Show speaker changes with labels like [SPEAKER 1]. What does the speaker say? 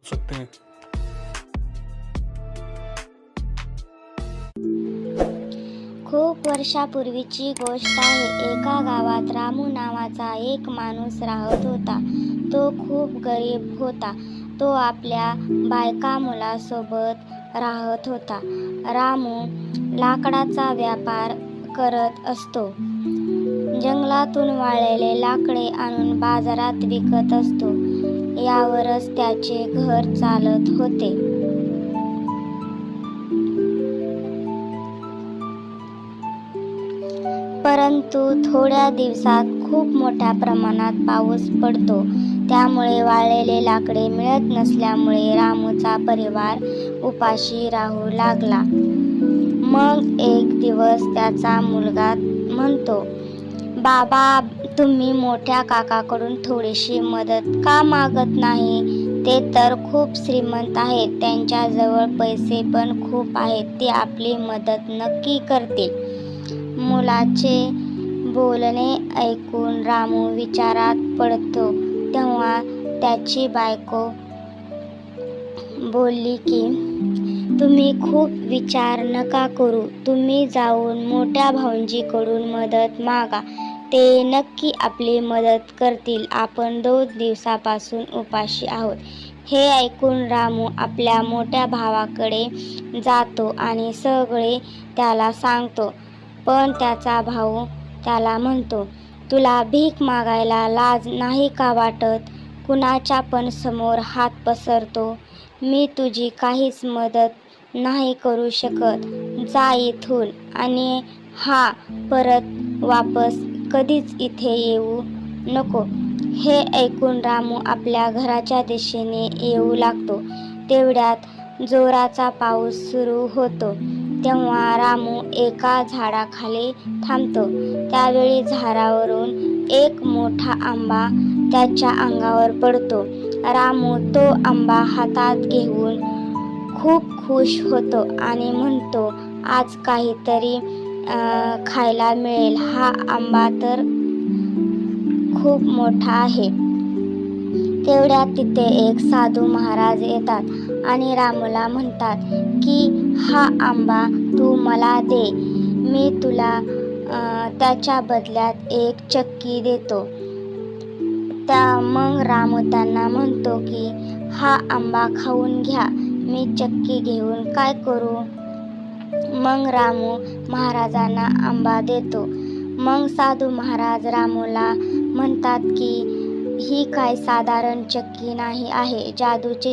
[SPEAKER 1] सकते हैं।
[SPEAKER 2] खूप वर्षापूर्वीची गोष्ट आहे. एका गावात रामू नावाचा एक माणूस राहत होता. तो खूप गरीब होता. तो आपल्या बायका मुलासोबत राहत होता. रामू लाकडाचा व्यापार करत असतो. जंगलातून वाळलेले लाकडे आणून बाजारात विकत असतो. यावरच त्याचे घर चालत होते. परंतु थोड्या दिवसात खूप मोठ्या प्रमाणात पाऊस पडतो. त्यामुळे वाळलेले लाकडे मिळत नसल्यामुळे रामूचा परिवार उपाशी राहू लागला. मग एक दिवस त्याचा मुलगा म्हणतो, बाबा, तुम्ही मोठ्या काकाकडून थोडीशी मदत का मागत नाही? ते तर खूप श्रीमंत आहेत. त्यांच्याजवळ पैसे पण खूप आहेत. ते आपली मदत नक्की करतील. मुलाचे बोलणे ऐकून रामू विचारात पडतो. तेव्हा त्याची बायको बोलली की, तुम्ही खूप विचार नका करू. तुम्ही जाऊन मोठ्या भाऊंजीकडून मदत मागा. ते नक्की आपली मदत करतील. आपण 2 दिवसापासून उपाशी आहोत. हे ऐकून रामू आपल्या मोठ्या भावाकडे जातो आणि सगळे त्याला सांगतो. पण त्याचा भाऊ त्याला म्हणतो, तुला भीक मागायला लाज नाही का वाटत? कुणाच्या पण समोर हात पसरतो. मी तुझी काहीच मदत नाही करू शकत. जा इथून आणि परत वापस कधीच इथे येऊ नको. हे ऐकून रामू आपल्या घराच्या दिशेने येऊ लागतो. तेवढ्यात जोराचा पाऊस सुरू होतो. तेव्हा रामू एका झाडाखाली थांबतो. त्यावेळी झाडावरून एक मोठा आंबा त्याच्या अंगावर पडतो. रामू तो आंबा हातात घेऊन खूप खुश होतो आणि म्हणतो, आज काहीतरी खायला मिळेल. हा आंबा तर खूप मोठा आहे. तेवढ्यात तिथे एक साधू महाराज येतात आणि रामूला म्हणतात की, हा आंबा तू मला दे. मी तुला त्याच्या बदल्यात एक चक्की देतो. मग रामू त्यांना म्हणतो की, हा आंबा खाऊन घ्या. मी चक्की घेऊन काय करू? मग रामू महाराजांना आंबा देतो. मग साधू महाराज रामूला म्हणतात की, ही काय साधारण चक्की नाही आहे. जादूची